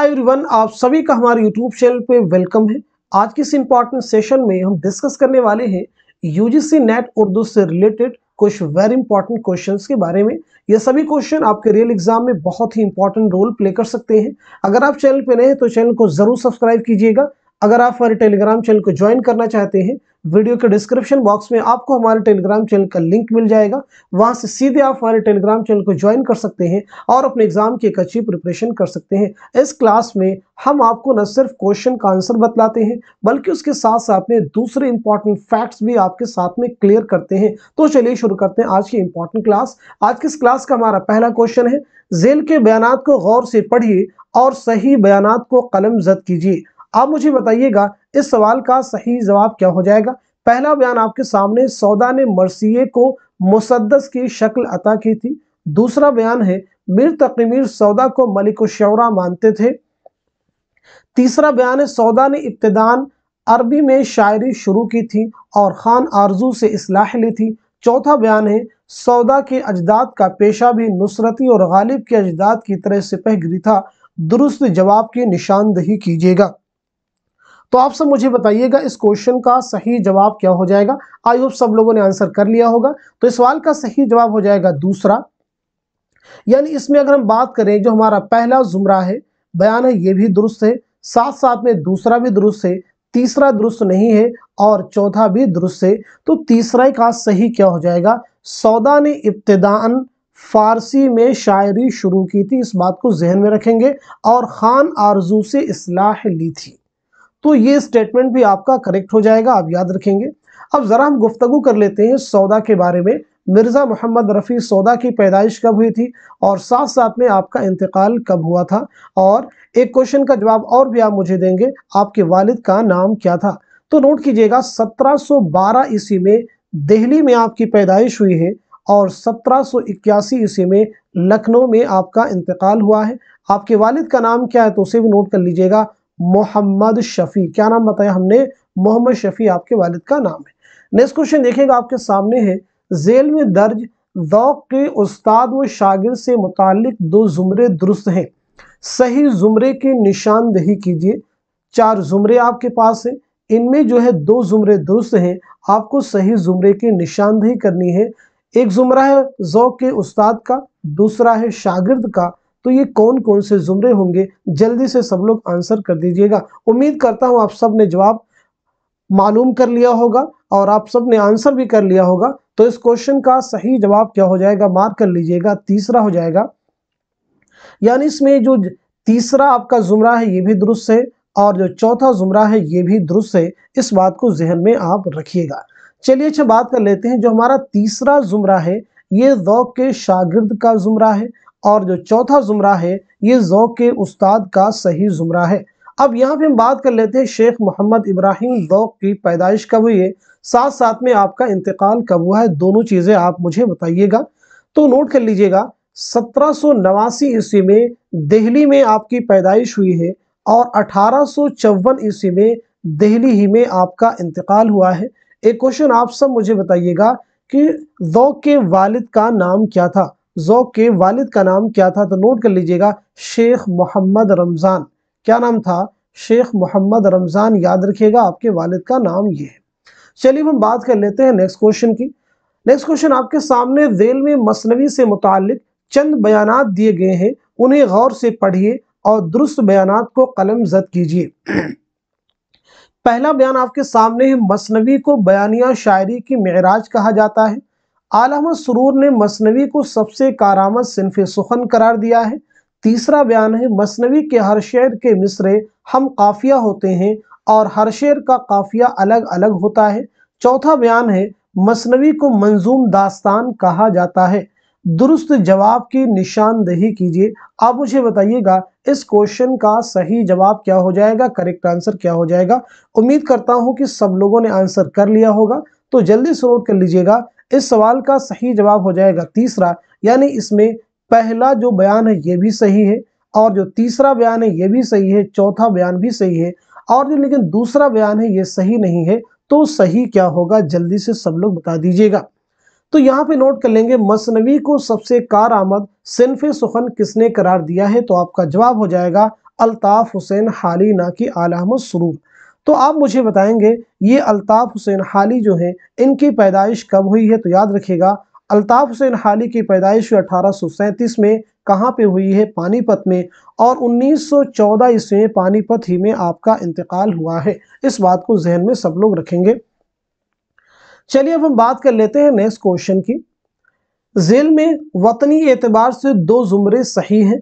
Hi everyone, आप सभी का हमारे यूट्यूब चैनल पे वेलकम है। आज के इस इम्पॉर्टेंट सेशन में हम डिस्कस करने वाले हैं यूजीसी नेट उर्दू से रिलेटेड कुछ वेरी इंपॉर्टेंट क्वेश्चंस के बारे में। ये सभी क्वेश्चन आपके रियल एग्जाम में बहुत ही इंपॉर्टेंट रोल प्ले कर सकते हैं। अगर आप चैनल पे नए हैं तो चैनल को जरूर सब्सक्राइब कीजिएगा। अगर आप हमारे टेलीग्राम चैनल को ज्वाइन करना चाहते हैं, वीडियो के डिस्क्रिप्शन बॉक्स में आपको हमारे टेलीग्राम चैनल का लिंक मिल जाएगा। वहां से सीधे आप हमारे टेलीग्राम चैनल को ज्वाइन कर सकते हैं और अपने एग्जाम की एक अच्छी प्रिपरेशन कर सकते हैं। इस क्लास में हम आपको न सिर्फ क्वेश्चन का आंसर बतलाते हैं बल्कि उसके साथ साथ में दूसरे इंपॉर्टेंट फैक्ट्स भी आपके साथ में क्लियर करते हैं। तो चलिए शुरू करते हैं आज की इंपॉर्टेंट क्लास। आज की इस क्लास का हमारा पहला क्वेश्चन है, झेल के बयानात को गौर से पढ़िए और सही बयानात को कलमजद कीजिए। आप मुझे बताइएगा इस सवाल का सही जवाब क्या हो जाएगा। पहला बयान आपके सामने, सौदा ने मरसिये को मुसद्दस की शक्ल अता की थी। दूसरा बयान है, मीर तकी मीर सौदा को मलिक शौरा मानते थे। तीसरा बयान है, सौदा ने इब्तिदान अरबी में शायरी शुरू की थी और खान आरजू से इस्लाह ली थी। चौथा बयान है, सौदा के अजदाद का पेशा भी नुसरती और गालिब के अजदाद की तरह सिपहगिरी था। दुरुस्त जवाब की निशानदही कीजिएगा। तो आप सब मुझे बताइएगा इस क्वेश्चन का सही जवाब क्या हो जाएगा। आई होप सब लोगों ने आंसर कर लिया होगा। तो इस सवाल का सही जवाब हो जाएगा दूसरा। यानी इसमें अगर हम बात करें, जो हमारा पहला जुमरा है बयान है ये भी दुरुस्त है, साथ साथ में दूसरा भी दुरुस्त है, तीसरा दुरुस्त नहीं है और चौथा भी दुरुस्त है। तो तीसरा का सही क्या हो जाएगा, सौदा ने इब्तिदान फारसी में शायरी शुरू की थी, इस बात को जहन में रखेंगे, और खान आरजू से इस्लाह ली थी। तो ये स्टेटमेंट भी आपका करेक्ट हो जाएगा, आप याद रखेंगे। अब जरा हम गुफ्तगू कर लेते हैं सौदा के बारे में। मिर्जा मोहम्मद रफ़ी सौदा की पैदाइश कब हुई थी और साथ साथ में आपका इंतकाल कब हुआ था। और एक क्वेश्चन का जवाब और भी आप मुझे देंगे, आपके वालिद का नाम क्या था। तो नोट कीजिएगा, 1712 ईस्वी में दिल्ली में आपकी पैदाइश हुई है और 1781 ईस्वी में लखनऊ में आपका इंतकाल हुआ है। आपके वालिद का नाम क्या है तो उसे भी नोट कर लीजिएगा, मोहम्मद शफी। क्या नाम बताया हमने, मोहम्मद शफी आपके वालिद का नाम है। नेक्स्ट क्वेश्चन देखिएगा आपके सामने है, झेल में दर्ज ज़ौक़ के उस्ताद व शागिर्द से मुताल्लिक दो जुमरे दुरुस्त हैं, सही जुमरे की निशानदही कीजिए। 4 जुमरे आपके पास है, इनमें जो है 2 जुमरे दुरुस्त हैं, आपको सही जुमरे की निशानदही करनी है। एक जुमरा है ज़ौक़ के उस्ताद का, दूसरा है शागिर्द का। तो ये कौन कौन से जुमरे होंगे, जल्दी से सब लोग आंसर कर दीजिएगा। उम्मीद करता हूं आप सब ने जवाब मालूम कर लिया होगा और आप सब ने आंसर भी कर लिया होगा। तो इस क्वेश्चन का सही जवाब क्या हो जाएगा, मार्क कर लीजिएगा, तीसरा हो जाएगा। यानी इसमें जो तीसरा आपका जुमरा है ये भी दुरुस्त है और जो चौथा जुमरा है ये भी दुरुस्त है, इस बात को जहन में आप रखिएगा। चलिए अच्छा बात कर लेते हैं, जो हमारा तीसरा जुमरा है ये ज़ौक़ के शागिर्द का जुमरा है और जो चौथा जुमरा है ये ज़ौक़ के उस्ताद का सही जुमरा है। अब यहाँ पे हम बात कर लेते हैं, शेख मोहम्मद इब्राहिम ज़ौक़ की पैदाइश कब हुई है, साथ साथ में आपका इंतकाल कब हुआ है, दोनों चीज़ें आप मुझे बताइएगा। तो नोट कर लीजिएगा, 1789 ईस्वी में दिल्ली में आपकी पैदाइश हुई है और 1854 ईस्वी में दिल्ली ही में आपका इंतकाल हुआ है। एक क्वेश्चन आप सब मुझे बताइएगा कि ज़ौक़ के वालिद का नाम क्या था, ज़ौक़ के वालिद का नाम क्या था। तो नोट कर लीजिएगा, शेख मोहम्मद रमज़ान। क्या नाम था, शेख मोहम्मद रमज़ान, याद रखिएगा आपके वालिद का नाम ये है। चलिए हम बात कर लेते हैं नेक्स्ट क्वेश्चन की। नेक्स्ट क्वेश्चन आपके सामने, झेल में मसनवी से मुताल्लिक चंद बयानात दिए गए हैं, उन्हें गौर से पढ़िए और दुरुस्त बयानात को कलमजद कीजिए। पहला बयान आपके सामने है, मसनवी को बयानिया शायरी की मेराज कहा जाता है। आला अहमद सुरूर ने मसनवी को सबसे कारामद सिन्फ़े सुखन करार दिया है। तीसरा बयान है, मसनवी के हर शेर के मिसरे हम काफिया होते हैं और हर शेर का काफिया अलग अलग होता है। चौथा बयान है, मसनवी को मंजूम दास्तान कहा जाता है। दुरुस्त जवाब की निशानदही कीजिए। आप मुझे बताइएगा इस क्वेश्चन का सही जवाब क्या हो जाएगा, करेक्ट आंसर क्या हो जाएगा। उम्मीद करता हूं कि सब लोगों ने आंसर कर लिया होगा, तो जल्दी से नोट कर लीजिएगा। इस सवाल का सही जवाब हो जाएगा तीसरा, यानी इसमें पहला जो बयान है ये भी सही है और जो तीसरा बयान है ये भी सही है, चौथा बयान भी सही है और जो लेकिन दूसरा बयान है ये सही नहीं है। तो सही क्या होगा, जल्दी से सब लोग बता दीजिएगा। तो यहाँ पे नोट कर लेंगे, मसनवी को सबसे कारआमद सिन्फ़े सुखन किसने करार दिया है। तो आपका जवाब हो जाएगा अल्ताफ हुसैन हाली ना कि आला अहमद सुरूर। तो आप मुझे बताएंगे ये अल्ताफ हुसैन हाली जो है इनकी पैदाइश कब हुई है? तो याद रखिएगा अल्ताफ हुसैन हाली की पैदाइश 1837 में कहाँ पे हुई है? पानीपत में। और 1914 ईस्वी में पानीपत ही में आपका इंतकाल हुआ है। इस बात को जहन में सब लोग रखेंगे। चलिए अब हम बात कर लेते हैं नेक्स्ट क्वेश्चन की। झेल में वतनी एतबार से दो जुमरे सही हैं।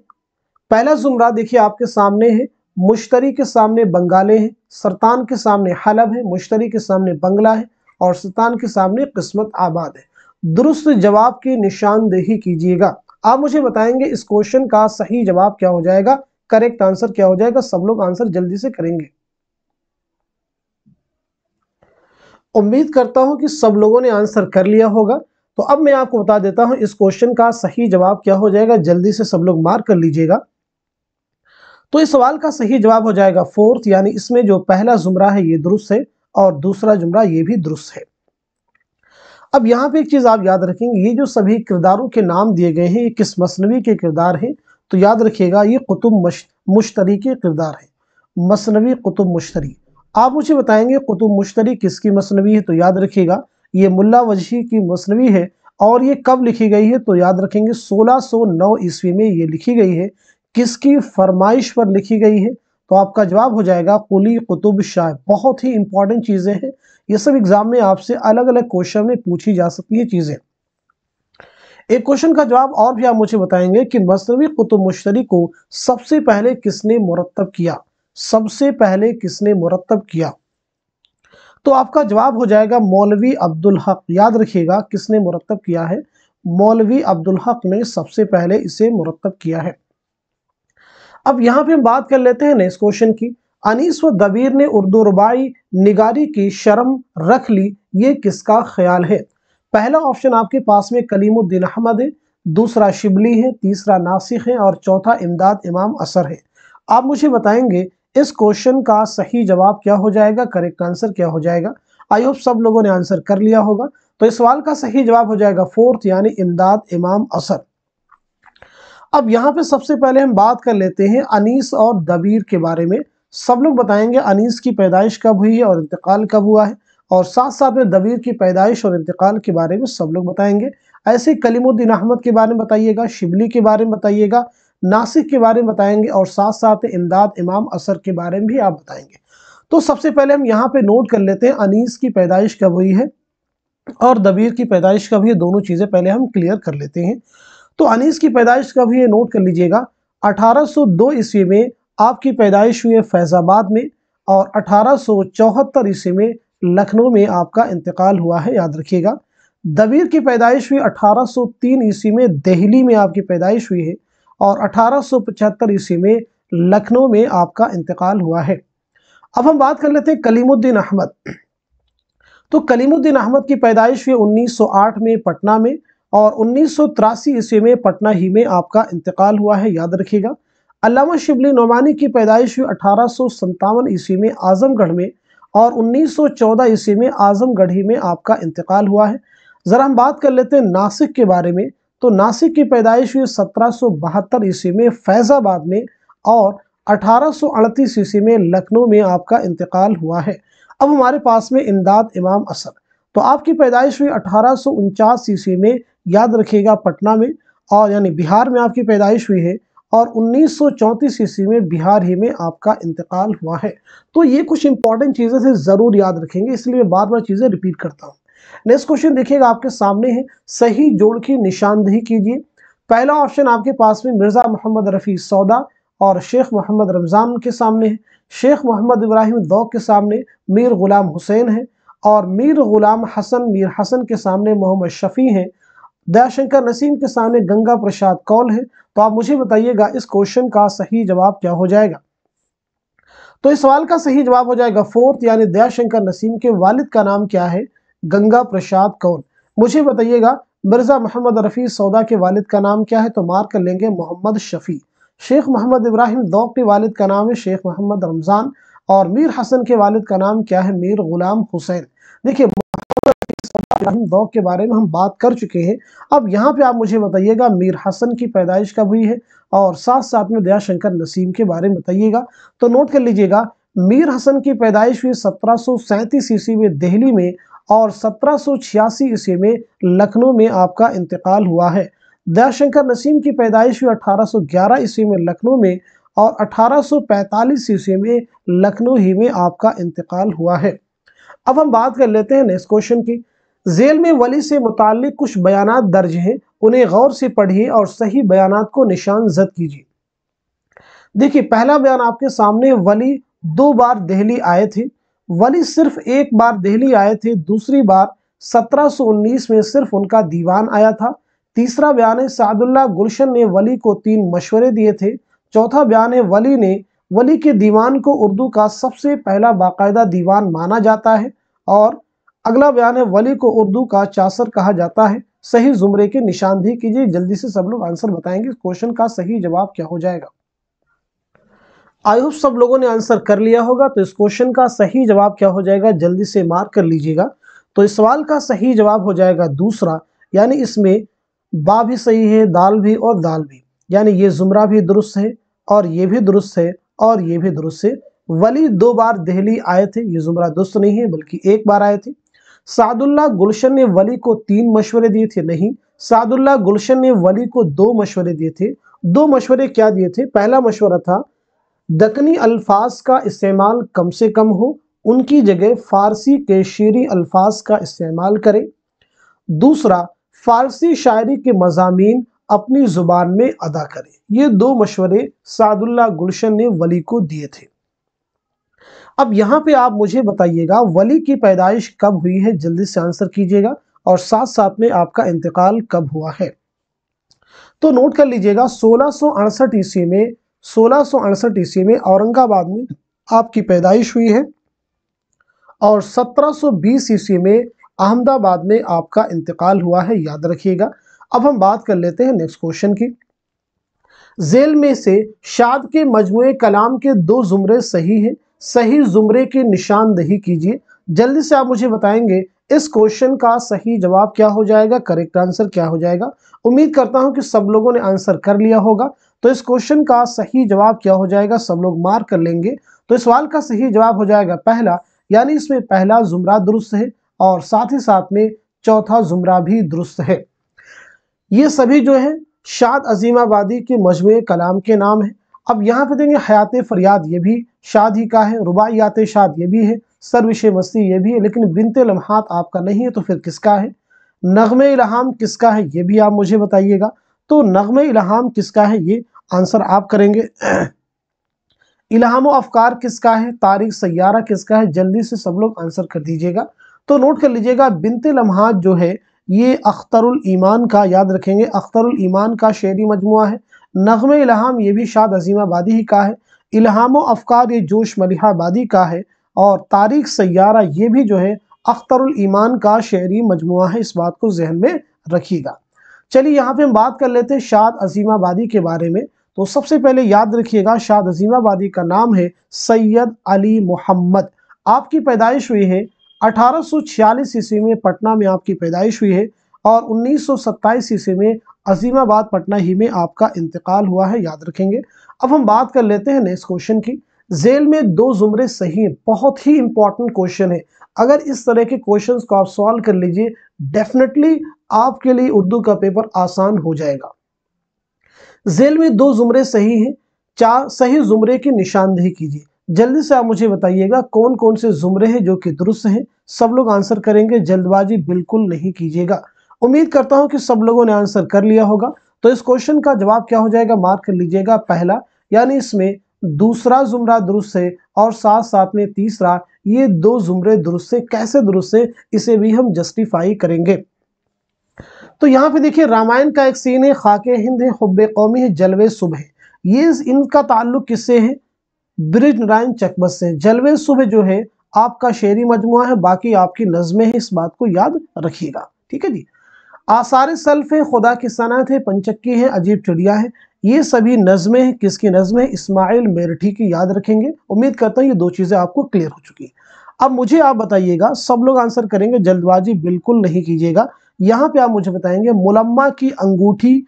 पहला जुमरा देखिए आपके सामने है, मुश्तरी के सामने बंगाले हैं, सरतान के सामने हलब है, मुश्तरी के सामने बंगला है और सरतान के सामने किस्मत आबाद है। दुरुस्त जवाब की निशानदेही कीजिएगा। आप मुझे बताएंगे इस क्वेश्चन का सही जवाब क्या हो जाएगा, करेक्ट आंसर क्या हो जाएगा। सब लोग आंसर जल्दी से करेंगे। उम्मीद करता हूं कि सब लोगों ने आंसर कर लिया होगा। तो अब मैं आपको बता देता हूं इस क्वेश्चन का सही जवाब क्या हो जाएगा। जल्दी से सब लोग मार्क कर लीजिएगा। तो इस सवाल का सही जवाब हो जाएगा फोर्थ, यानी इसमें जो पहला जुमरा है ये दुरुस्त है और दूसरा जुमरा ये भी दुरुस्त है। अब यहाँ पे एक चीज आप याद रखेंगे, ये जो सभी किरदारों के नाम दिए गए हैं ये किस मसनवी के किरदार हैं? तो याद रखिएगा ये कुतुब मुश्तरी के किरदार हैं। मसनवी कुतुब मुश्तरी। आप मुझे बताएंगे कुतुब मुश्तरी किसकी मसनवी है? तो याद रखिएगा ये मुल्ला वजही की मसनवी है। और ये कब लिखी गई है? तो याद रखेंगे 1609 ईस्वी में ये लिखी गई है। किसकी फरमाइश पर लिखी गई है? तो आपका जवाब हो जाएगा कुली कुतुब शाह। बहुत ही इंपॉर्टेंट चीजें हैं, ये सब एग्जाम में आपसे अलग अलग क्वेश्चन में पूछी जा सकती है चीजें। एक क्वेश्चन का जवाब और भी आप मुझे बताएंगे कि मसनवी कुतुब मुश्तरी को सबसे पहले किसने मुरत्तब किया? सबसे पहले किसने मुरत्तब किया? तो आपका जवाब हो जाएगा मौलवी अब्दुल हक। याद रखिएगा किसने मुरत्तब किया है? मौलवी अब्दुल हक ने सबसे पहले इसे मुरत्तब किया है। अब यहाँ पे हम बात कर लेते हैं नेक्स्ट क्वेश्चन की। अनीस व दबीर ने उर्दू रुबाई निगारी की शर्म रख ली, ये किसका ख्याल है? पहला ऑप्शन आपके पास में कलीमुद्दीन अहमद है, दूसरा शिबली है, तीसरा नासिख है और चौथा इमदाद इमाम असर है। आप मुझे बताएंगे इस क्वेश्चन का सही जवाब क्या हो जाएगा, करेक्ट आंसर क्या हो जाएगा। आई होप सब लोगों ने आंसर कर लिया होगा। तो इस सवाल का सही जवाब हो जाएगा फोर्थ, यानी इमदाद इमाम असर। अब यहाँ पे सबसे पहले हम बात कर लेते हैं अनीस और दबीर के बारे में। सब लोग बताएंगे अनीस की पैदाइश कब हुई है और इंतकाल कब हुआ है, और साथ साथ में दबीर की पैदाइश और इंतकाल के बारे में सब लोग बताएंगे। ऐसे कलीमुद्दीन अहमद के बारे में बताइएगा, शिबली के बारे में बताइएगा, नासिक के बारे में बताएंगे और साथ साथ इमदाद इमाम असर के बारे में भी आप बताएंगे। तो सबसे पहले हम यहाँ पे नोट कर लेते हैं अनीस की पैदाइश कब हुई है और दबीर की पैदाइश कब हुई है। दोनों चीजें पहले हम क्लियर कर लेते हैं। तो अनीस की पैदाइश कब हुई है, नोट कर लीजिएगा। 1802 ईस्वी में आपकी पैदाइश हुई है फैजाबाद में, और 1874 ईस्वी में लखनऊ में आपका इंतकाल हुआ है, याद रखिएगा। दबीर की पैदाइश हुई 1803 ईस्वी में दिल्ली में आपकी पैदाइश हुई है, और 1875 ईस्वी में लखनऊ में आपका इंतकाल हुआ है। अब हम बात कर लेते हैं कलीमुद्दीन अहमद। तो कलीमुद्दीन अहमद की पैदाइश हुई 1908 में पटना में, और 1983 ईस्वी में पटना ही में आपका इंतकाल हुआ है, याद रखिएगा। अल्लामा शिबली नोमानी की पैदाइश हुई 1857 ईस्वी में आजमगढ़ में, और 1914 ईस्वी में आजमगढ़ ही में आपका इंतकाल हुआ है। जरा हम बात कर लेते हैं नासिक के बारे में। तो नासिक की पैदाइश हुई 1772 ईस्वी में फैजाबाद में, और 1838 ईस्वी में लखनऊ में आपका इंतकाल हुआ है। अब हमारे पास में इमदाद इमाम असर। तो आपकी पैदाइश हुई 1849 ईस्वी में, याद रखिएगा पटना में, और यानी बिहार में आपकी पैदाइश हुई है, और 1934 ईस्वी में बिहार ही में आपका इंतकाल हुआ है। तो ये कुछ इंपॉर्टेंट चीजें से जरूर याद रखेंगे, इसलिए मैं बार बार चीजें रिपीट करता हूँ। नेक्स्ट क्वेश्चन देखिएगा आपके सामने है, सही जोड़ की निशानदेही कीजिए। पहला ऑप्शन आपके पास में मिर्जा मोहम्मद रफी सौदा और शेख मोहम्मद रमजान के सामने है, शेख मोहम्मद इब्राहिम दौक के सामने मीर गुलाम हुसैन है, और मीर गुलाम हसन मीर हसन के सामने मोहम्मद शफी हैं, दयाशंकर नसीम के सामने गंगा प्रसाद कौल है। तो आप मुझे बताइएगा इस क्वेश्चन का सही जवाब क्या हो जाएगा। तो इस सवाल का सही जवाब हो जाएगा फोर्थ, यानी दयाशंकर नसीम के वालिद का नाम क्या है, गंगा प्रसाद कौल। मुझे बताइएगा मिर्जा मोहम्मद रफी सौदा के वालिद का नाम क्या है, तो मार्क कर लेंगे मोहम्मद शफी। शेख मोहम्मद इब्राहिम दौक के वालिद का नाम है शेख मोहम्मद रमजान, और मीर हसन के वालिद का नाम क्या है, मीर गुलाम हुसैन। देखिए इब्राहिम दौक के बारे में हम बात कर चुके हैं। अब यहाँ पे आप मुझे बताइएगा मीर हसन की पैदाइश कब हुई है और साथ साथ में दयाशंकर नसीम के बारे में बताइएगा। तो नोट कर लीजिएगा, मीर हसन की पैदाइश हुई 1737 ईस्वी में दिल्ली में और 1786 ईस्वी में लखनऊ में आपका इंतकाल हुआ है। दयाशंकर नसीम की पैदाइश हुई 1811 ईस्वी में लखनऊ में और 1845 ईस्वी में लखनऊ ही में आपका इंतकाल हुआ है। अब हम बात कर लेते हैं नेक्स्ट क्वेश्चन की। जेल में वली से मुताल्लिक कुछ बयानात दर्ज हैं, उन्हें गौर से पढ़िए और सही बयानात को निशान जद कीजिए। देखिए, पहला बयान आपके सामने, वली 2 बार दिल्ली आए थे। वली सिर्फ 1 बार दिल्ली आए थे, दूसरी बार 1719 में सिर्फ उनका दीवान आया था। तीसरा बयान है, सादुल्लाह गुलशन ने वली को 3 मशवरे दिए थे। चौथा बयान है, वली के दीवान को उर्दू का सबसे पहला बाकायदा दीवान माना जाता है। और अगला बयान है, वली को उर्दू का चासर कहा जाता है। सही जुमरे की निशानदेही कीजिए। जल्दी से सब लोग आंसर बताएंगे, क्वेश्चन का सही जवाब क्या हो जाएगा। आई होप सब लोगों ने आंसर कर लिया होगा। तो इस क्वेश्चन का सही जवाब क्या हो जाएगा, जल्दी से मार्क कर लीजिएगा। तो इस सवाल का सही जवाब हो जाएगा दूसरा, यानी इसमें बा भी सही है, दाल भी और दाल भी, यानी ये जुमरा भी दुरुस्त है और ये भी दुरुस्त है और ये भी दुरुस्त है। वली 2 बार दिल्ली आए थे, ये जुमरा दुरुस्त नहीं है बल्कि 1 बार आए थे। सादुल्लाह गुलशन ने वली को 3 मशवरे दिए थे, नहीं, सादुल्लाह गुलशन ने वली को 2 मशवरे दिए थे। 2 मशवरे क्या दिए थे? पहला मशवरा था दक्कनी अल्फाज का इस्तेमाल कम से कम हो, उनकी जगह फारसी के शेरी अल्फाज का इस्तेमाल करें। दूसरा, फारसी शायरी के मज़ामीन अपनी जुबान में अदा करें। ये 2 मशवरे सादुल्लाह गुलशन ने वली को दिए थे। अब यहाँ पे आप मुझे बताइएगा वली की पैदाइश कब हुई है, जल्दी से आंसर कीजिएगा, और साथ साथ में आपका इंतकाल कब हुआ है। तो नोट कर लीजिएगा, 1668 ईस्वी में औरंगाबाद में आपकी पैदाइश हुई है और 1720 ईस्वी में अहमदाबाद में आपका इंतकाल हुआ है, याद रखिएगा। अब हम बात कर लेते हैं नेक्स्ट क्वेश्चन की। जेल में से शाद के मजमुए कलाम के 2 जुमरे सही हैं, सही जुमरे की निशानदेही कीजिए। जल्दी से आप मुझे बताएंगे इस क्वेश्चन का सही जवाब क्या हो जाएगा, करेक्ट आंसर क्या हो जाएगा। उम्मीद करता हूं कि सब लोगों ने आंसर कर लिया होगा। तो इस क्वेश्चन का सही जवाब क्या हो जाएगा, सब लोग मार्क कर लेंगे। तो इस सवाल का सही जवाब हो जाएगा पहला, यानी इसमें पहला जुमरा दुरुस्त है और साथ ही साथ में चौथा जुमरा भी दुरुस्त है। ये सभी जो है शाद अजीमाबादी के मजमुए कलाम के नाम है। अब यहाँ पे देंगे हयात फरियाद, ये भी शाद ही का है। रुबाइयात शाद ये भी है, सरविश मस्ती ये भी है, लेकिन बिनते लम्हात आपका नहीं है, तो फिर किसका है। नगमे इल्हाम किसका है, ये भी आप मुझे बताइएगा। तो नगमे इल्हाम किसका है, ये आंसर आप करेंगे। इल्हाम व अफकार किसका है, तारीख सैयारा किसका है, जल्दी से सब लोग आंसर कर दीजिएगा। तो नोट कर लीजिएगा, बिनते लम्हात जो है ये अख्तरुल ईमान का, याद रखेंगे, अख्तरुल ईमान का शेरी मजमुआ है। नगमे इल्हाम ये भी शाद अजीमाबादी ही का है। इल्हाम व अफकार ये जोश मलिहाबादी का है। और तारीख सैयारा ये भी जो है अख्तरुल ईमान का शेरी मजमुआ है, इस बात को जहन में रखिएगा। चलिए यहाँ पे हम बात कर लेते हैं शाद अजीमाबादी के बारे में। तो सबसे पहले याद रखिएगा, शाद अजीमाबादी का नाम है सैयद अली मोहम्मद। आपकी पैदाइश हुई है 1846 ईस्वी में, पटना में आपकी पैदाइश हुई है और 1927 ईस्वी में अजीमाबाद पटना ही में आपका इंतकाल हुआ है, याद रखेंगे। अब हम बात कर लेते हैं नेक्स्ट क्वेश्चन की। जेल में 2 जुमरे सही हैं, बहुत ही इंपॉर्टेंट क्वेश्चन है। अगर इस तरह के क्वेश्चंस को आप सॉल्व कर लीजिए, डेफिनेटली आपके लिए उर्दू का पेपर आसान हो जाएगा। जेल में 2 जुमरे सही हैं, 4 सही जुमरे की निशानदेही कीजिए। जल्दी से आप मुझे बताइएगा कौन कौन से जुमरे हैं जो कि दुरुस्त हैं। सब लोग आंसर करेंगे, जल्दबाजी बिल्कुल नहीं कीजिएगा। उम्मीद करता हूं कि सब लोगों ने आंसर कर लिया होगा। तो इस क्वेश्चन का जवाब क्या हो जाएगा, मार्क कर लीजिएगा, पहला, यानी इसमें दूसरा जुमरा दुरुस्त है और साथ साथ में तीसरा, ये 2 जुमरे दुरुस्त है। कैसे दुरुस्त है, इसे भी हम जस्टिफाई करेंगे। तो यहाँ पे देखिए, रामायण का एक सीन है, खाके हिंद है, हुब्बे कौमी है, जलवे सुबह। ये इनका ताल्लुक किससे है, ब्रिज नारायण चकबस से। जलवे सुबह जो है आपका शेरी मजमुआ है, बाकी आपकी नज़में हैं, इस बात को याद रखिएगा, ठीक है जी। आसार सल्फ है, खुदा की सनत है, पंचक्की है, अजीब चिड़िया है, ये सभी नज़में हैं। किसकी नज़में, इस्माइल मेरठी की, याद रखेंगे। उम्मीद करता हूँ ये 2 चीज़ें आपको क्लियर हो चुकी हैं। अब मुझे आप बताइएगा, सब लोग आंसर करेंगे, जल्दबाजी बिल्कुल नहीं कीजिएगा। यहाँ पे आप मुझे बताएंगे मुलम्मा की अंगूठी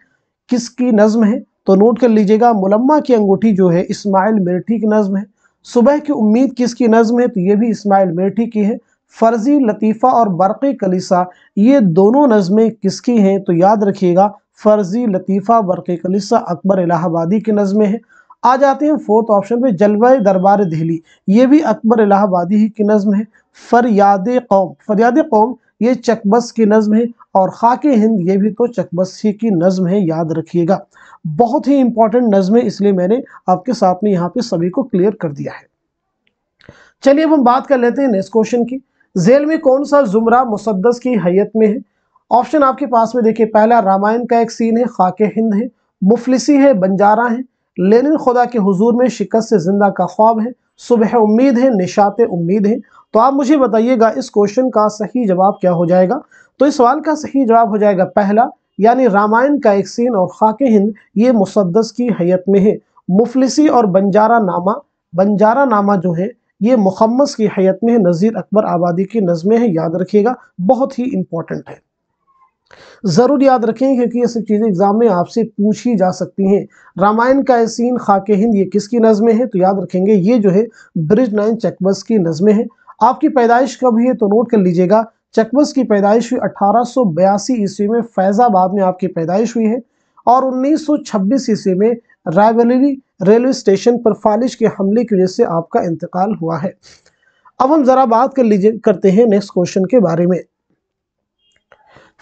किसकी नज्म है? तो नोट कर लीजिएगा, मुलम्मा की अंगूठी जो है इस्माइल मिर्ठी की नज्म है। सुबह की उम्मीद किसकी नज्म है? तो ये भी इस्माइल मिर्ठी की है। फर्जी लतीफ़ा और बरक़े कलीसा, ये दोनों नज़में किसकी हैं? तो याद रखिएगा, फर्जी लतीफ़ा बरक़े कलीसा अकबर इलाहाबादी की नज़में हैं। आ जाते हैं फोर्थ ऑप्शन पे, जलवा दरबार दिल्ली, ये भी अकबर इलाहाबादी ही की नज़म है। फरियाद कौम, फरियाद कौम ये चकबस की नज़म है। और खाके हिंद ये भी तो चकबस ही की नज़म है, याद रखिएगा। बहुत ही इंपॉर्टेंट नज़में, इसलिए मैंने आपके साथ में यहाँ पे सभी को क्लियर कर दिया है। चलिए अब हम बात कर लेते हैं नेक्स्ट क्वेश्चन की। झेल में कौन सा जुमरा मुसद्दस की हैयत में है? ऑप्शन आपके पास में देखिए, पहला रामायण का एक सीन है, खाके हिंद है, मुफलिसी है, बंजारा है, लेनिन खुदा के हुजूर में शिकस्त से जिंदा का ख्वाब है, सुबह उम्मीद है, निशाते उम्मीद है। तो आप मुझे बताइएगा इस क्वेश्चन का सही जवाब क्या हो जाएगा? तो इस सवाल का सही जवाब हो जाएगा पहला, यानी रामायण का एक सीन और खाके हिंद ये मुसद्दस की हैयत में है। मुफलिसी और बंजारा नामा जो है ये मुखम्मस की हैयत में है, नज़ीर अकबर आबादी की नज़में हैं, याद रखिएगा, बहुत ही इंपॉर्टेंट है, जरूर याद रखें, क्योंकि ये सब चीजें एग्जाम में आपसे पूछी जा सकती हैं। रामायण का सीन खाके हिंद ये किसकी नज़में है? तो याद रखेंगे ये जो है ब्रिज 9 चकबस की नज़में हैं। आपकी पैदाइश कब हुई है? तो नोट कर लीजिएगा, चकबस की पैदाइश हुई 1882 ईस्वी में, फैजाबाद में आपकी पैदाइश हुई है। और 1926 ईस्वी में रायबरेली रेलवे स्टेशन पर फालिश के हमले की वजह से आपका इंतकाल हुआ है। अब हम जरा बात करते हैं नेक्स्ट क्वेश्चन के बारे में।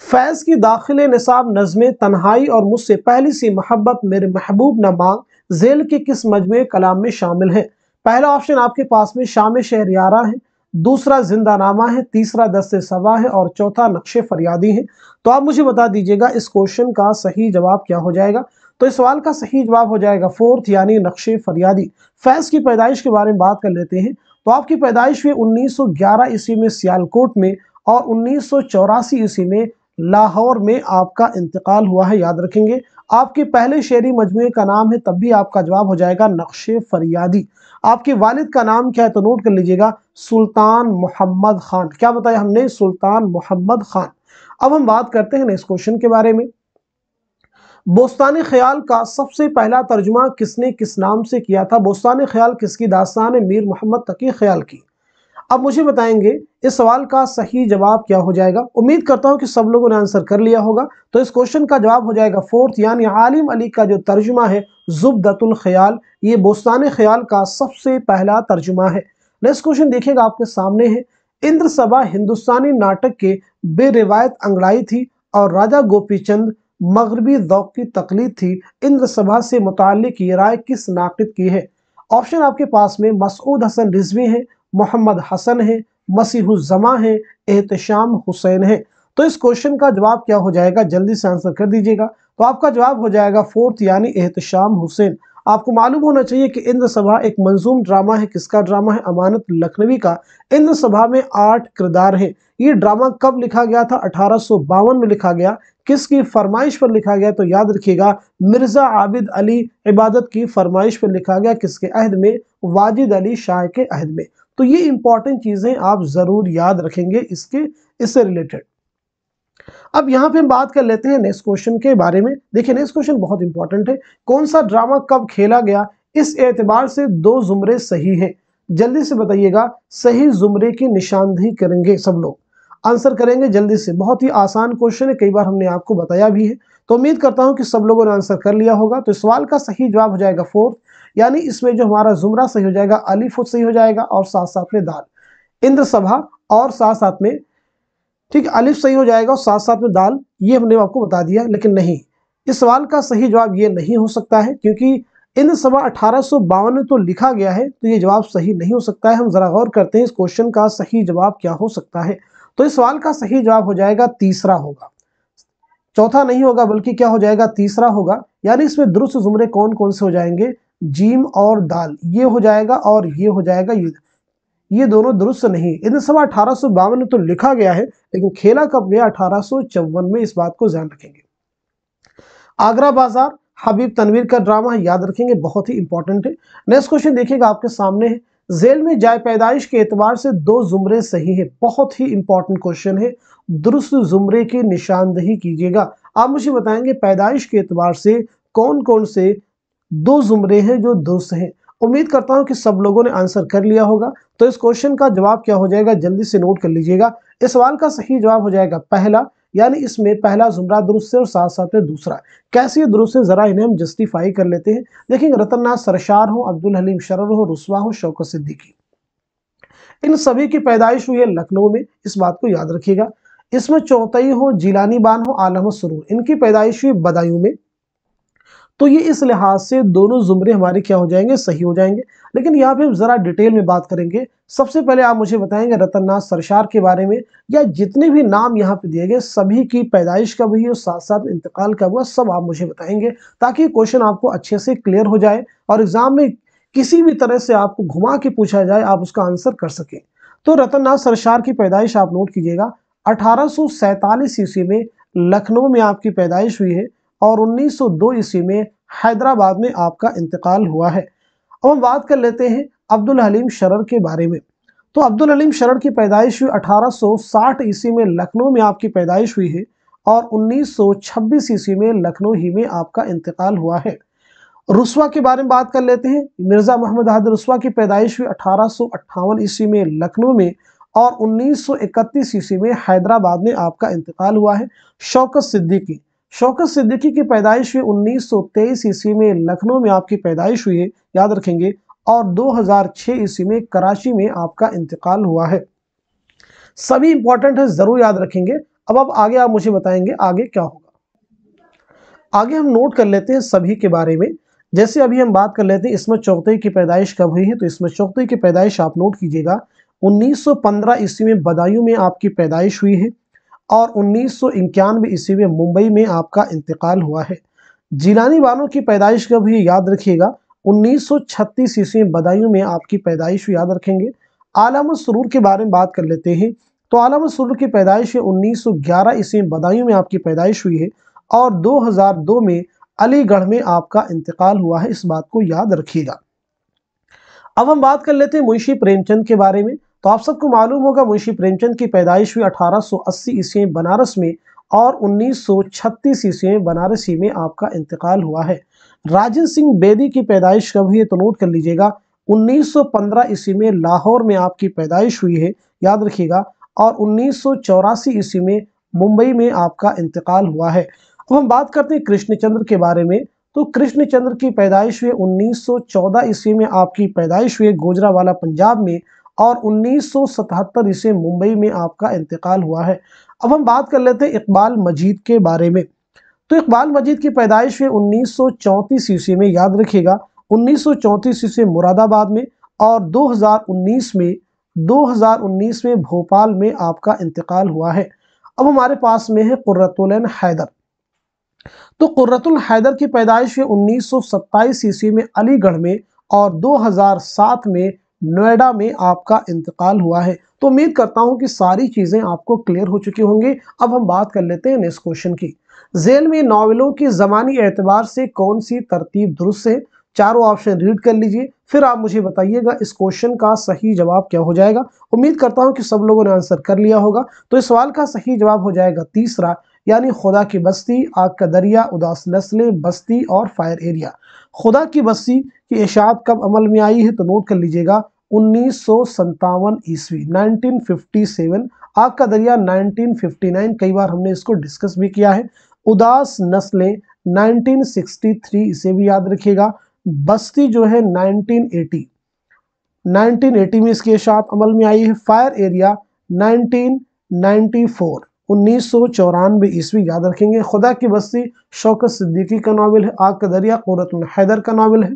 फैज की दाखिले निसाब नज़में तन्हाई और मुझसे पहली सी मोहब्बत मेरे महबूब न मांग झेल के किस मजमूए कलाम में शामिल है? पहला ऑप्शन आपके पास में शाम शहरियारा है, दूसरा जिंदानामा है, तीसरा दस्ते सबा है और चौथा नक्शे फरियादी है। तो आप मुझे बता दीजिएगा इस क्वेश्चन का सही जवाब क्या हो जाएगा? तो इस सवाल का सही जवाब हो जाएगा फोर्थ, यानी नक्शे फरियादी। फैज की पैदाइश के बारे में बात कर लेते हैं। तो आपकी पैदाइश हुई 1911 ईस्वी में सियालकोट में, और 1984 ईस्वी में लाहौर में आपका इंतकाल हुआ है, याद रखेंगे। आपके पहले शेरी मजमूए का नाम है, तब भी आपका जवाब हो जाएगा नक्शे फरियादी। आपके वालिद का नाम क्या है? तो नोट कर लीजिएगा, सुल्तान मोहम्मद खान। क्या बताया हमने? सुल्तान मोहम्मद खान। अब हम बात करते हैं नेक्स्ट क्वेश्चन के बारे में। बोस्तान ख्याल का सबसे पहला तर्जुमा किसने किस नाम से किया था? बोस्तान ख्याल किसकी दास्तान है? मीर मोहम्मद तकी ख्याल की। अब मुझे बताएंगे इस सवाल का सही जवाब क्या हो जाएगा? उम्मीद करता हूं कि सब लोगों ने आंसर कर लिया होगा। तो इस क्वेश्चन का जवाब हो जाएगा फोर्थ, यानी आलिम अली का जो तर्जुमा है ज़ुब्दतुल ख्याल, ये बोस्तान ख्याल का सबसे पहला तर्जुमा है। नेक्स्ट क्वेश्चन देखिएगा, आपके सामने है। इंद्र सभा हिंदुस्तानी नाटक के बेरिवायत अंगड़ाई थी और राजा गोपीचंद मगरबी ज़ौक़ की तकलीद थी। इंद्र सभा से मुताल्लिक ये राय किस नाक़िद की है? ऑप्शन आपके पास में मसूद हसन रिजवी है, मोहम्मद हसन है, मसीहुज़्ज़मा है, एहतशाम हुसैन है। तो इस क्वेश्चन का जवाब क्या हो जाएगा? जल्दी से आंसर कर दीजिएगा। तो आपका जवाब हो जाएगा फोर्थ, यानी एहतशाम हुसैन। आपको मालूम होना चाहिए कि इंद्र सभा एक मंजूम ड्रामा है। किसका ड्रामा है? अमानत लखनवी का। इंद्र सभा में 8 किरदार हैं। ये ड्रामा कब लिखा गया था? 1852 में लिखा गया। किसकी फरमाइश पर लिखा गया? तो याद रखिएगा, मिर्जा आबिद अली इबादत की फरमाइश पर लिखा गया। किसके अहद में? वाजिद अली शाह के अहद में। तो ये इंपॉर्टेंट चीजें आप जरूर याद रखेंगे इससे रिलेटेड। अब यहाँ पे हम बात कर लेते हैं नेक्स्ट क्वेश्चन के बारे में। देखिए नेक्स्ट क्वेश्चन बहुत इंपॉर्टेंट है। कौन सा ड्रामा कब खेला गया? इस एतबार से 2 जुमरे सही हैं। जल्दी से बताइएगा, सही जुमरे की निशानदेही करेंगे, सब लोग आंसर करेंगे जल्दी से। बहुत ही आसान क्वेश्चन है, कई बार हमने आपको बताया भी है। तो उम्मीद करता हूं कि सब लोगों ने आंसर कर लिया होगा। तो इस सवाल का सही जवाब हो जाएगा फोर्थ, यानी इसमें जो हमारा जुमरा सही हो जाएगा अलिफ सही हो जाएगा और साथ साथ में दाल। इंद्र सभा और साथ साथ में, ठीक है, अलिफ सही हो जाएगा और साथ साथ में दाल, ये हमने आपको बता दिया। लेकिन नहीं, इस सवाल का सही जवाब ये नहीं हो सकता है, क्योंकि इंद्र सभा 1852 में तो लिखा गया है, तो ये जवाब सही नहीं हो सकता है। हम जरा गौर करते हैं इस क्वेश्चन का सही जवाब क्या हो सकता है। तो इस सवाल का सही जवाब हो जाएगा तीसरा होगा, चौथा नहीं होगा, बल्कि क्या हो जाएगा? तीसरा होगा। यानी इसमें दुरुस्त जुमरे कौन कौन से हो जाएंगे? जीम और दाल, ये हो जाएगा और ये हो जाएगा। ये दोनों दुरुस्त नहीं। इंद्र सभा 1852 में तो लिखा गया है, लेकिन खेला कब गया? 1854 में। इस बात को ध्यान रखेंगे। आगरा बाजार हबीब तनवीर का ड्रामा है, याद रखेंगे, बहुत ही इंपॉर्टेंट है। नेक्स्ट क्वेश्चन देखिएगा, आपके सामने है। ज़ेल में जाए पैदाइश के एतबार से 2 ज़ुमरे सही है। बहुत ही इंपॉर्टेंट क्वेश्चन है। दुरुस्त ज़ुमरे की निशानदही कीजिएगा। आप मुझे बताएंगे पैदाइश के एतबार से कौन कौन से 2 ज़ुमरे हैं जो दुरुस्त हैं। उम्मीद करता हूं कि सब लोगों ने आंसर कर लिया होगा। तो इस क्वेश्चन का जवाब क्या हो जाएगा, जल्दी से नोट कर लीजिएगा। इस सवाल का सही जवाब हो जाएगा पहला, यानी इसमें पहला ज़ुमरा दुरुस्त है और साथ साथ में दूसरा। कैसे ये दुरुस्त है, जरा इन्हें हम जस्टिफाई कर लेते हैं। देखेंगे, रतन सरशार हो, अब्दुल हलीम शरर हो, रुस्वा हो, शौकत सिद्दीकी, इन सभी की पैदाइश हुई है लखनऊ में, इस बात को याद रखिएगा। इसमें चौथई हो, जिलानी बान हो, आलम सुरूर, इनकी पैदाइश हुई बदायूं में। तो ये इस लिहाज से दोनों जुमरे हमारे क्या हो जाएंगे, सही हो जाएंगे। लेकिन यहाँ पे हम जरा डिटेल में बात करेंगे। सबसे पहले आप मुझे बताएंगे रतन सरशार के बारे में, या जितने भी नाम यहाँ पे दिए गए सभी की पैदाइश कब हुई और साथ साथ इंतकाल कब हुआ, सब आप मुझे बताएंगे, ताकि क्वेश्चन आपको अच्छे से क्लियर हो जाए और एग्जाम में किसी भी तरह से आपको घुमा के पूछा जाए आप उसका आंसर कर सकें। तो रतन सरशार की पैदाइश आप नोट कीजिएगा, 1847 ईस्वी में लखनऊ में आपकी पैदाइश हुई है और 1902 ईस्वी में हैदराबाद में आपका इंतकाल हुआ है। अब हम बात कर लेते हैं अब्दुल हलीम शरर के बारे में। तो अब्दुल हलीम शरर की पैदाइश हुई 1860 ईस्वी में लखनऊ में आपकी पैदाइश हुई है और 1926 ईस्वी में लखनऊ ही में आपका इंतकाल हुआ है। रुस्वा के बारे में बात कर लेते हैं। मिर्जा मोहम्मद अहमद रुस्वा की पैदाइश हुई 1858 ईस्वी में लखनऊ में और 1931 ईस्वी में हैदराबाद में आपका इंतकाल हुआ है। शौकत सिद्दीकी की पैदाइश हुई 1923 ईस्वी में लखनऊ में आपकी पैदाइश हुई है, याद रखेंगे, और 2006 ईस्वी में कराची में आपका इंतकाल हुआ है। सभी इंपॉर्टेंट है, जरूर याद रखेंगे। अब आगे आप मुझे बताएंगे आगे क्या होगा। आगे हम नोट कर लेते हैं सभी के बारे में। जैसे अभी हम बात कर लेते हैं इसमें चौथई की पैदाइश कब हुई है, तो इसमें चौथई की पैदाइश आप नोट कीजिएगा, 1915 ईस्वी में बदायूं में आपकी पैदाइश हुई है और 1991 ईस्वी में मुंबई में आपका इंतकाल हुआ है। जिलानी बानो की पैदाइश कब हुई, याद रखिएगा, 1936 ईस्वी में बदायूं में आपकी पैदाइश हुई, याद रखेंगे। आलम सुरूर के बारे में बात कर लेते हैं। तो आलम सुरूर की पैदाइश 1911 ईस्वी में बदायूं में आपकी पैदाइश हुई है और 2002 में अलीगढ़ में आपका इंतकाल हुआ है, इस बात को याद रखिएगा। अब हम बात कर लेते हैं मुंशी प्रेमचंद के बारे में। तो आप सबको मालूम होगा मुंशी प्रेमचंद की पैदाइश हुई 1880 ईस्वी में बनारस में और 1936 ईस्वी में बनारसी में आपका इंतकाल हुआ है। राजेंद्र सिंह बेदी की पैदाइश कब हुई है, तो नोट कर लीजिएगा, 1915 ईस्वी में लाहौर में आपकी पैदाइश हुई है, याद रखिएगा, और 1984 ईस्वी में मुंबई में आपका इंतकाल हुआ है। अब हम बात करते हैं कृष्णचंद्र के बारे में। तो कृष्णचंद्र की पैदाइश हुई 1914 ईस्वी में आपकी पैदाइश हुई गोजरावाला पंजाब में और 1977 ईस्वी मुंबई में आपका इंतकाल हुआ है। अब हम बात कर लेते हैं इकबाल मजीद के बारे में। तो इकबाल मजीद की पैदाइश हुई 1934 ईस्वी में, याद रखिएगा, 1934 ईस्वी मुरादाबाद में और 2019 में भोपाल में आपका इंतकाल हुआ है। अब हमारे पास में है कुर्रतुल ऐन हैदर। तो कुर्रतुल हैदर की पैदाइश हुई 1927 ईस्वी में अलीगढ़ में और 2007 में नोएडा में आपका इंतकाल हुआ है। तो उम्मीद करता हूं कि सारी चीजें आपको क्लियर हो चुकी होंगी। अब हम बात कर लेते हैं नेक्स्ट क्वेश्चन की। जेल में नॉवेलों की जमानी एतबार से कौन सी तरतीब दुरुस्त है? चारों ऑप्शन रीड कर लीजिए, फिर आप मुझे बताइएगा इस क्वेश्चन का सही जवाब क्या हो जाएगा। उम्मीद करता हूं कि सब लोगों ने आंसर कर लिया होगा। तो इस सवाल का सही जवाब हो जाएगा तीसरा, यानी खुदा की बस्ती, आग का दरिया, उदास नस्लें, बस्ती और फायर एरिया। खुदा की बस्ती की इशाअत कब अमल में आई है, तो नोट कर लीजिएगा, 1957 ईस्वी, 1957। आग का दरिया 1959, कई बार हमने इसको डिस्कस भी किया है। उदास नस्लें 1963, इसे भी याद रखिएगा। बस्ती जो है 1980 में इसके इशाअत अमल में आई है। फायर एरिया 1994, 1994 ईस्वी, याद रखेंगे। खुदा की बस्ती शौकत सिद्दीकी का नावल है। आग का दरिया कुर्रतुल हैदर का नावल है।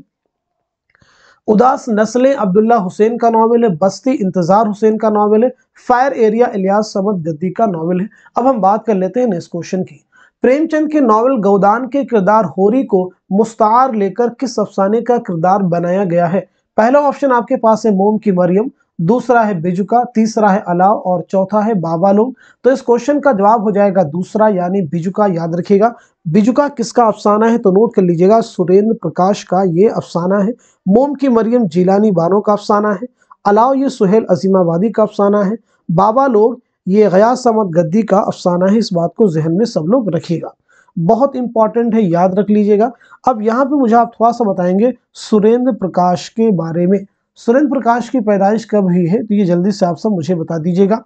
उदास नस्लें अब्दुल्ला हुसैन का नावल है। बस्ती इंतजार हुसैन का नावल है। फायर एरिया इलियास समद गद्दी का नावल है। अब हम बात कर लेते हैं नेक्स्ट क्वेश्चन की। प्रेमचंद के नावल गौदान के किरदार होरी को मुस्तार लेकर किस अफसाने का किरदार बनाया गया है? पहला ऑप्शन आपके पास है मोम की मरियम, दूसरा है बिजुका, तीसरा है अलाव और चौथा है बाबा लोग। तो इस क्वेश्चन का जवाब हो जाएगा दूसरा, यानी बिजुका, याद रखिएगा। बिजुका किसका अफसाना है, तो नोट कर लीजिएगा, सुरेंद्र प्रकाश का ये अफसाना है। मोम की मरियम जिलानी बानो का अफसाना है अलाउ ये सुहेल अजीमाबादी का अफसाना है। बाबा लोग ये गयास अहमद गद्दी का अफसाना है। इस बात को जहन में सब लोग रखिएगा, बहुत इंपॉर्टेंट है, याद रख लीजिएगा। अब यहाँ पे मुझे आप थोड़ा सा बताएंगे सुरेंद्र प्रकाश के बारे में। सुरेंद्र प्रकाश की पैदाइश कब हुई है, तो ये जल्दी से आप सब मुझे बता दीजिएगा।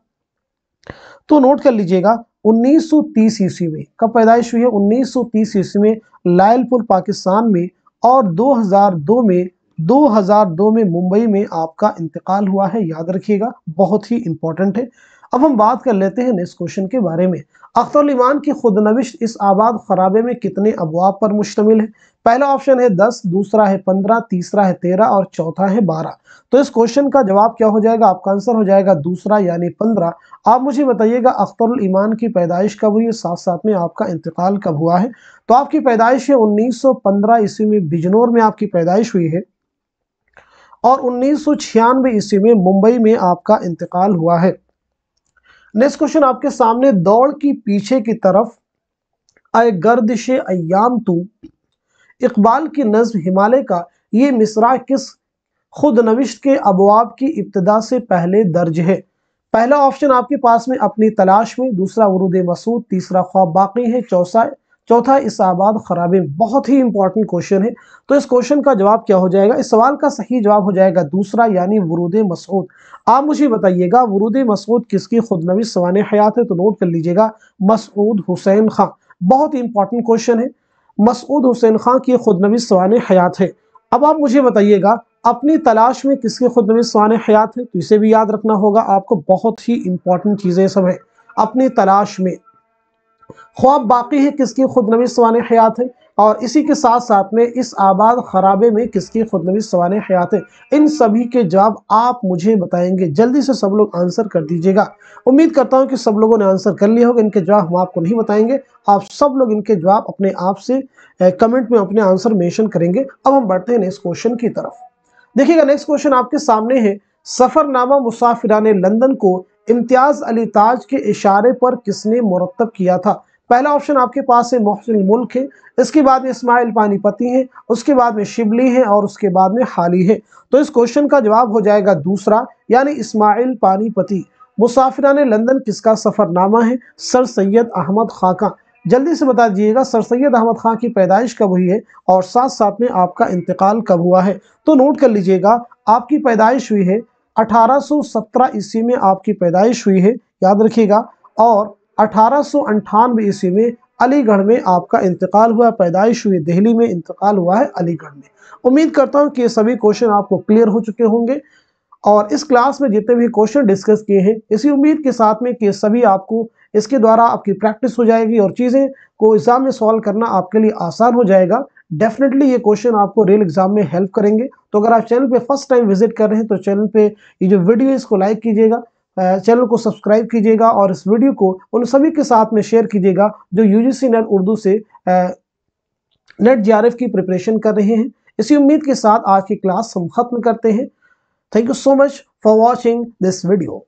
तो नोट कर लीजिएगा 1930 ईस्वी में। कब पैदाइश हुई है? 1930 ईस्वी में लायलपुर पाकिस्तान में। और 2002 में मुंबई में आपका इंतकाल हुआ है, याद रखिएगा, बहुत ही इंपॉर्टेंट है। अब हम बात कर लेते हैं नेक्स्ट क्वेश्चन के बारे में। अख्तरुल ईमान की खुदनविश्त इस आबाद खराबे में कितने अबवाब पर मुश्तमिल है? पहला ऑप्शन है 10, दूसरा है 15, तीसरा है 13 और चौथा है 12। तो इस क्वेश्चन का जवाब क्या हो जाएगा? आपका आंसर हो जाएगा दूसरा यानी 15। आप मुझे बताइएगा अख्तरुल ईमान की पैदाइश कब हुई है, साथ साथ में आपका इंतकाल कब हुआ है? तो आपकी पैदाइश है 1915 ईस्वी में बिजनौर में आपकी पैदाइश हुई है और 1996 ईस्वी में मुंबई में आपका इंतकाल हुआ है। नेक्स्ट क्वेश्चन आपके सामने, दौड़ की पीछे की तरफ आए गर्दिश अय्याम तू, इकबाल की नज्म हिमालय का ये मिसरा किस खुदनविश्त के अबवाब की इब्तिदा से पहले दर्ज है? पहला ऑप्शन आपके पास में अपनी तलाश में, दूसरा वरूद मसूद, तीसरा ख्वाब बाकी है, चौथा इस आबाद खराबे। बहुत ही इंपॉर्टेंट क्वेश्चन है। तो इस क्वेश्चन का जवाब क्या हो जाएगा? इस सवाल का सही जवाब हो जाएगा दूसरा यानी वरूद मसूद। आप मुझे बताइएगा वरूद मसूद किसकी खुदनविश्त सवाने हयात है? तो नोट कर लीजिएगा मसूद हुसैन खां। बहुत ही इंपॉर्टेंट क्वेश्चन है, मसूद हुसैन खां की खुदनविश्त सवाने हयात है। अब आप मुझे बताइएगा अपनी तलाश में किसकी खुदनविश्त सवाने हयात है? तो इसे भी याद रखना होगा आपको, बहुत ही इंपॉर्टेंट चीजें सब है। अपनी तलाश में, ख्वाब बाकी है किसकी खुदनविश्त सवाने हयात है, और इसी के साथ साथ में इस आबाद खराबे में किसकी खुदनविश्त सवाने हयात है। इन सभी के जवाब आप मुझे बताएंगे। जल्दी से सब लोग आंसर कर दीजिएगा। उम्मीद करता हूं कि सब लोगों ने आंसर कर लिया होगा। इनके जवाब हम आपको नहीं बताएंगे, आप सब लोग इनके जवाब अपने आप से कमेंट में अपने आंसर मेंशन करेंगे। अब हम बढ़ते हैं नेक्स्ट क्वेश्चन की तरफ। देखिएगा नेक्स्ट क्वेश्चन आपके सामने है, सफरनामा मुसाफिराने लंदन को इम्तियाज अली ताज के इशारे पर किसने मुरत्तब किया था? पहला ऑप्शन आपके पास है मोहसिन मुल्क है, इसके बाद में इस्माइल पानीपती है, उसके बाद में शिबली है और उसके बाद में हाली है। तो इस क्वेश्चन का जवाब हो जाएगा दूसरा यानी इस्माइल पानीपती। मुसाफिराने लंदन किसका सफरनामा है? सर सैयद अहमद खां का। जल्दी से बता दीजिएगा सर सैयद अहमद खां की पैदाइश कब हुई है और साथ साथ में आपका इंतकाल कब हुआ है? तो नोट कर लीजिएगा आपकी पैदाइश हुई है 1817 ईस्वी में आपकी पैदाइश हुई है, याद रखिएगा, और 1898 ईस्वी में अलीगढ़ में आपका इंतकाल हुआ। पैदाइश हुई दिल्ली में, इंतकाल हुआ है अलीगढ़ में। उम्मीद करता हूं कि ये सभी क्वेश्चन आपको क्लियर हो चुके होंगे और इस क्लास में जितने भी क्वेश्चन डिस्कस किए हैं इसी उम्मीद के साथ में कि सभी आपको इसके द्वारा आपकी प्रैक्टिस हो जाएगी और चीज़ें को एग्जाम में सॉल्व करना आपके लिए आसान हो जाएगा। डेफिनेटली ये क्वेश्चन आपको रियल एग्जाम में हेल्प करेंगे। तो अगर आप चैनल पे फर्स्ट टाइम विजिट कर रहे हैं तो चैनल पे ये जो वीडियो है इसको लाइक कीजिएगा, चैनल को सब्सक्राइब कीजिएगा और इस वीडियो को उन सभी के साथ में शेयर कीजिएगा जो यूजीसी नेट उर्दू से नेट जेआरएफ की प्रिपरेशन कर रहे हैं। इसी उम्मीद के साथ आज की क्लास हम खत्म करते हैं। Thank you so much for watching this video.